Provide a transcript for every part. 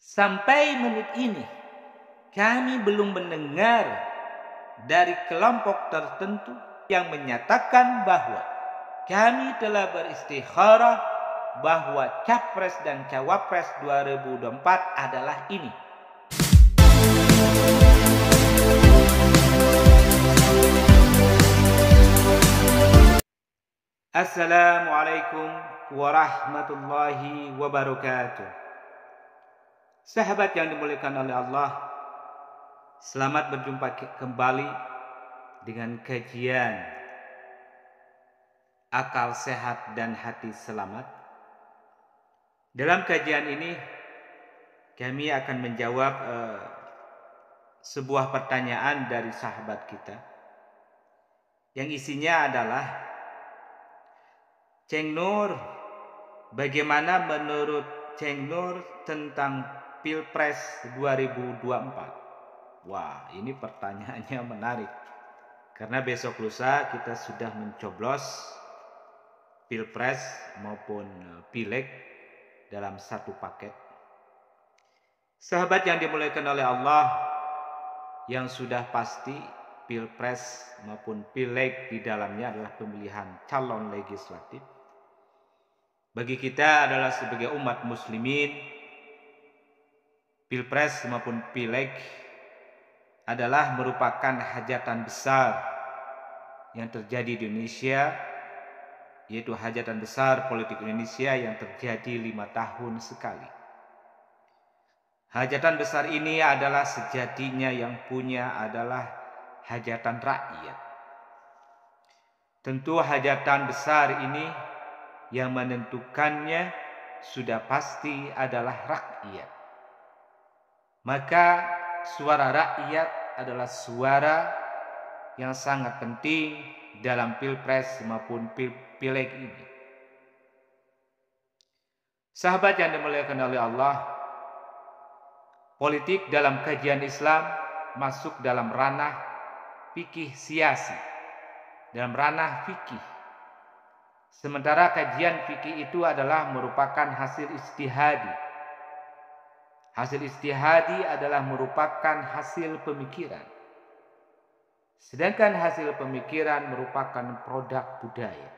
Sampai menit ini, kami belum mendengar dari kelompok tertentu yang menyatakan bahwa kami telah beristikharah bahwa Capres dan Cawapres 2024 adalah ini. Assalamualaikum warahmatullahi wabarakatuh. Sahabat yang dimuliakan oleh Allah, selamat berjumpa kembali dengan kajian Akal Sehat dan Hati Selamat. Dalam kajian ini kami akan menjawab sebuah pertanyaan dari sahabat kita yang isinya adalah, Ceng Nur, bagaimana menurut Ceng Nur tentang Pilpres 2024? Wah, ini pertanyaannya menarik. Karena besok lusa kita sudah mencoblos Pilpres maupun Pileg dalam satu paket. Sahabat yang dimuliakan oleh Allah, yang sudah pasti Pilpres maupun Pileg di dalamnya adalah pemilihan calon legislatif. Bagi kita adalah sebagai umat muslimin, Pilpres maupun Pileg adalah merupakan hajatan besar yang terjadi di Indonesia, yaitu hajatan besar politik Indonesia yang terjadi 5 tahun sekali. Hajatan besar ini adalah sejatinya yang punya adalah hajatan rakyat. Tentu hajatan besar ini yang menentukannya sudah pasti adalah rakyat. Maka suara rakyat adalah suara yang sangat penting dalam Pilpres maupun Pileg ini. Sahabat yang dimuliakan oleh Allah, politik dalam kajian Islam masuk dalam ranah fikih siasi, dalam ranah fikih. Sementara kajian fikih itu adalah merupakan hasil ijtihadi. Hasil ijtihadi adalah merupakan hasil pemikiran. Sedangkan hasil pemikiran merupakan produk budaya.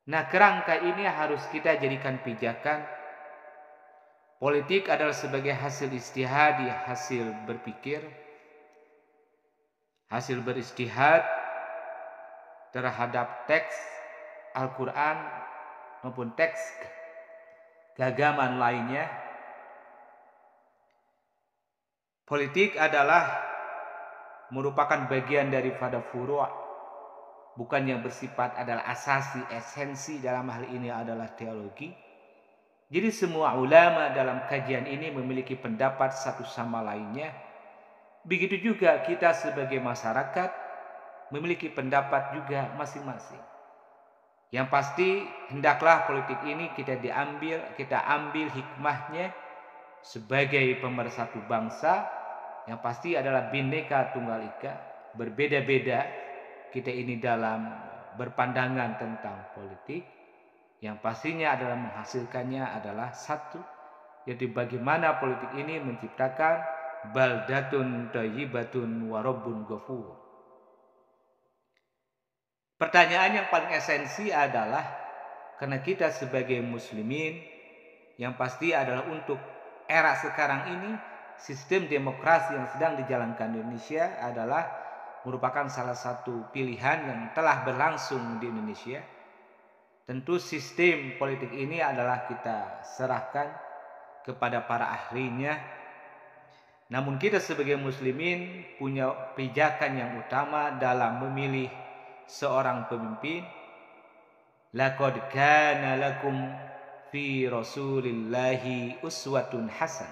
Nah, kerangka ini harus kita jadikan pijakan. Politik adalah sebagai hasil ijtihadi, hasil berpikir, hasil berijtihad terhadap teks Al-Quran maupun teks keagamaan lainnya. Politik adalah merupakan bagian daripada furu', bukan yang bersifat adalah asasi, esensi dalam hal ini adalah teologi. Jadi semua ulama dalam kajian ini memiliki pendapat satu sama lainnya. Begitu juga kita sebagai masyarakat memiliki pendapat juga masing-masing. Yang pasti hendaklah politik ini kita ambil hikmahnya sebagai pemersatu bangsa, yang pasti adalah Bhinneka Tunggal Ika, berbeda-beda kita ini dalam berpandangan tentang politik. Yang pastinya adalah menghasilkannya adalah satu, yaitu bagaimana politik ini menciptakan baldatun thayyibatun wa rabbun ghafur. Pertanyaan yang paling esensi adalah, karena kita sebagai muslimin, yang pasti adalah untuk era sekarang ini, sistem demokrasi yang sedang dijalankan di Indonesia adalah merupakan salah satu pilihan yang telah berlangsung di Indonesia. Tentu sistem politik ini adalah kita serahkan kepada para ahlinya. Namun kita sebagai muslimin punya pijakan yang utama dalam memilih seorang pemimpin. Laqad kana lakum fi Rasulillahi uswatun hasan.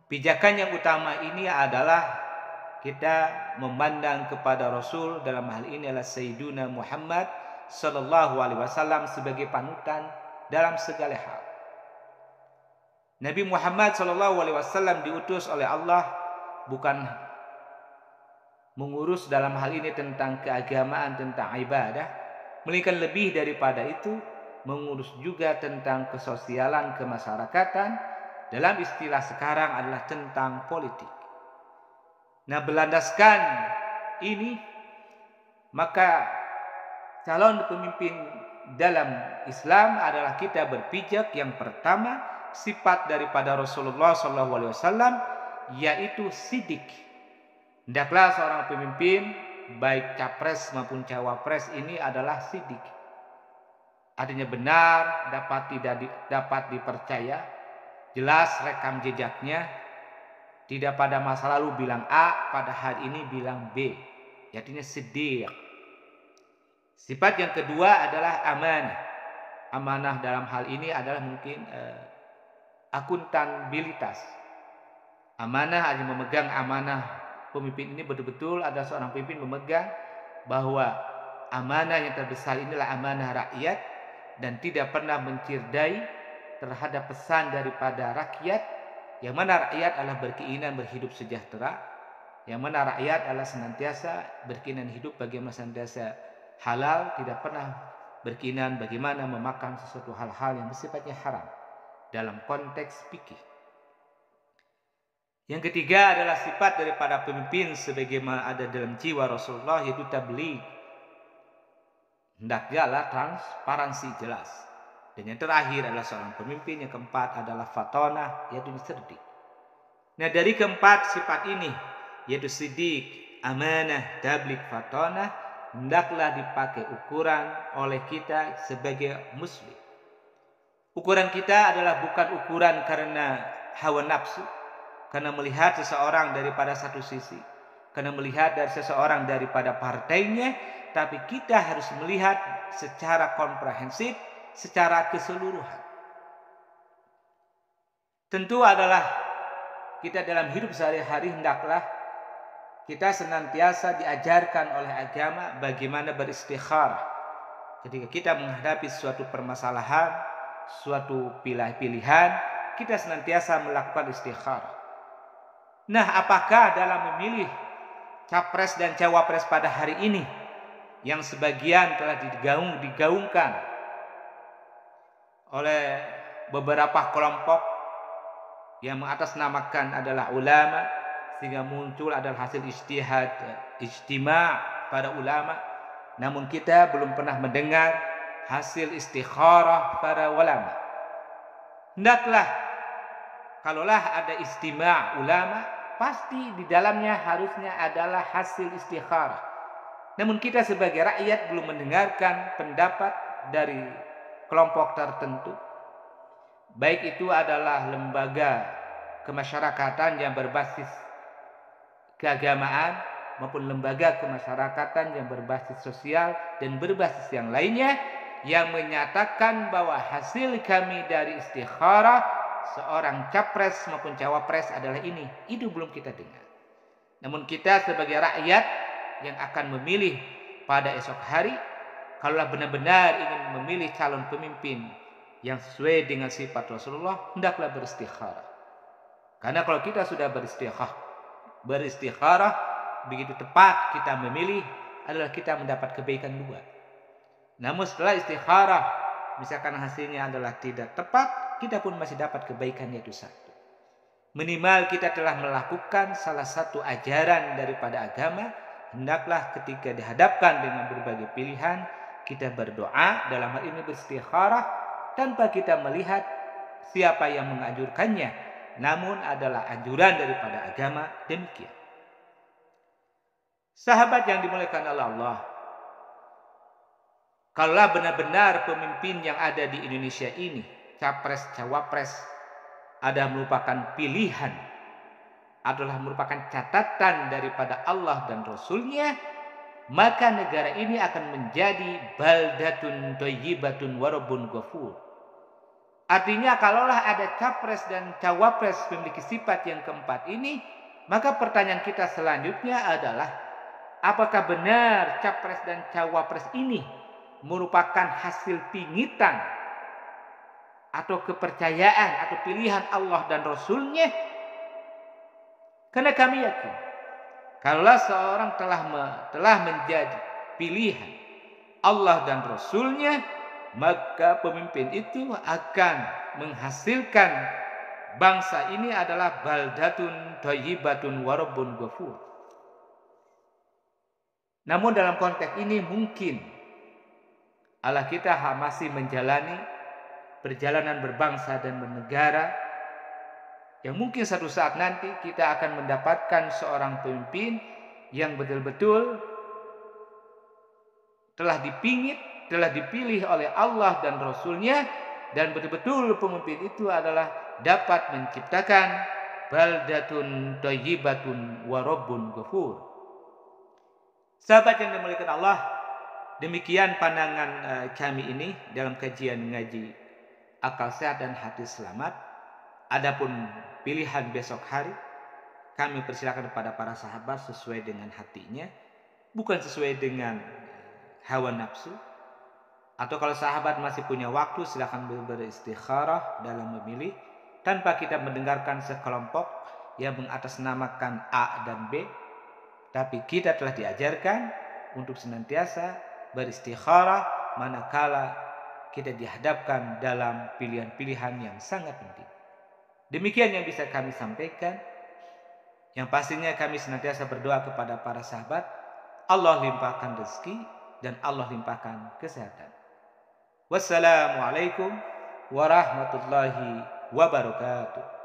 Pijakan yang utama ini adalah kita memandang kepada Rasul, dalam hal ini adalah Sayyiduna Muhammad sallallahu alaihi wasallam, sebagai panutan dalam segala hal. Nabi Muhammad sallallahu alaihi wasallam diutus oleh Allah bukan mengurus dalam hal ini tentang keagamaan, tentang ibadah, melainkan lebih daripada itu mengurus juga tentang kesosialan kemasyarakatan, dalam istilah sekarang adalah tentang politik. Nah, berlandaskan ini, maka calon pemimpin dalam Islam adalah kita berpijak yang pertama sifat daripada Rasulullah SAW, yaitu sidik. Hendaklah seorang pemimpin baik capres maupun cawapres ini adalah sidik. Artinya benar, dapat dipercaya, jelas rekam jejaknya, tidak pada masa lalu bilang A, pada hari ini bilang B. Artinya siddiq. Sifat yang kedua adalah amanah. Amanah dalam hal ini adalah mungkin akuntabilitas. Amanah artinya memegang amanah. Pemimpin ini betul-betul ada seorang pemimpin memegang bahwa amanah yang terbesar inilah amanah rakyat dan tidak pernah mencirdai terhadap pesan daripada rakyat, yang mana rakyat adalah berkeinginan berhidup sejahtera, yang mana rakyat adalah senantiasa berkeinginan hidup bagaimana senantiasa halal, tidak pernah berkeinginan bagaimana memakan sesuatu hal-hal yang bersifatnya haram dalam konteks fikih. Yang ketiga adalah sifat daripada pemimpin sebagaimana ada dalam jiwa Rasulullah, yaitu tabligh. Hendaknya transparansi jelas. Dan yang terakhir adalah seorang pemimpin yang keempat adalah fatonah, yaitu cerdik. Nah, dari keempat sifat ini, yaitu sidik, amanah, tabligh, fatonah, hendaklah dipakai ukuran oleh kita sebagai muslim. Ukuran kita adalah bukan ukuran karena hawa nafsu, karena melihat seseorang daripada satu sisi, karena melihat dari seseorang daripada partainya, tapi kita harus melihat secara komprehensif, secara keseluruhan. Tentu adalah kita dalam hidup sehari-hari hendaklah kita senantiasa diajarkan oleh agama bagaimana beristikharah. Ketika kita menghadapi suatu permasalahan, suatu pilihan, kita senantiasa melakukan istikharah. Nah, apakah dalam memilih capres dan cawapres pada hari ini yang sebagian telah digaungkan oleh beberapa kelompok yang mengatasnamakan adalah ulama, sehingga muncul adalah hasil ijtima' para ulama, namun kita belum pernah mendengar hasil istikharah para ulama. Hendaklah kalaulah ada ijtima' ulama, pasti di dalamnya harusnya adalah hasil istikharah. Namun kita sebagai rakyat belum mendengarkan pendapat dari kelompok tertentu, baik itu adalah lembaga kemasyarakatan yang berbasis keagamaan maupun lembaga kemasyarakatan yang berbasis sosial dan berbasis yang lainnya, yang menyatakan bahwa hasil kami dari istikharah seorang capres maupun cawapres adalah ini. Itu belum kita dengar. Namun kita sebagai rakyat yang akan memilih pada esok hari, kalaulah benar-benar ingin memilih calon pemimpin yang sesuai dengan sifat Rasulullah, hendaklah beristikharah. Karena kalau kita sudah beristikharah, begitu tepat kita memilih, adalah kita mendapat kebaikan dua. Namun setelah istikharah, misalkan hasilnya adalah tidak tepat, kita pun masih dapat kebaikan, yaitu satu. Minimal kita telah melakukan salah satu ajaran daripada agama. Hendaklah ketika dihadapkan dengan berbagai pilihan, kita berdoa, dalam hal ini beristikharah, tanpa kita melihat siapa yang menganjurkannya, namun adalah anjuran daripada agama. Demikian. Sahabat yang dimuliakan oleh Allah, kalaulah benar-benar pemimpin yang ada di Indonesia ini, capres, cawapres, ada merupakan pilihan, adalah merupakan catatan daripada Allah dan Rasulnya, maka negara ini akan menjadi baldatun thayyibatun wa rabbun ghafur. Artinya kalaulah ada capres dan cawapres memiliki sifat yang keempat ini, maka pertanyaan kita selanjutnya adalah, apakah benar capres dan cawapres ini merupakan hasil pingitan atau kepercayaan atau pilihan Allah dan Rasulnya? Karena kami yakin, kalaulah seorang telah menjadi pilihan Allah dan Rasulnya, maka pemimpin itu akan menghasilkan bangsa ini adalah baldatun thayyibatun wa rabbun ghafur. Namun dalam konteks ini mungkin Allah kita masih menjalani perjalanan berbangsa dan bernegara yang mungkin satu saat nanti kita akan mendapatkan seorang pemimpin yang betul-betul telah dipilih oleh Allah dan Rasul-Nya, dan betul-betul pemimpin itu adalah dapat menciptakan baldatun thayyibatun wa rabbun ghafur. Sahabat yang dimuliakan Allah, demikian pandangan kami ini dalam kajian ngaji Akal Sehat dan Hati Selamat. Adapun pilihan besok hari, kami persilakan kepada para sahabat sesuai dengan hatinya, bukan sesuai dengan hawa nafsu. Atau kalau sahabat masih punya waktu, silakan beristikharah dalam memilih tanpa kita mendengarkan sekelompok yang mengatasnamakan A dan B. Tapi kita telah diajarkan untuk senantiasa beristikharah manakala kita dihadapkan dalam pilihan-pilihan yang sangat penting. Demikian yang bisa kami sampaikan. Yang pastinya kami senantiasa berdoa kepada para sahabat, Allah limpahkan rezeki dan Allah limpahkan kesehatan. Wassalamualaikum warahmatullahi wabarakatuh.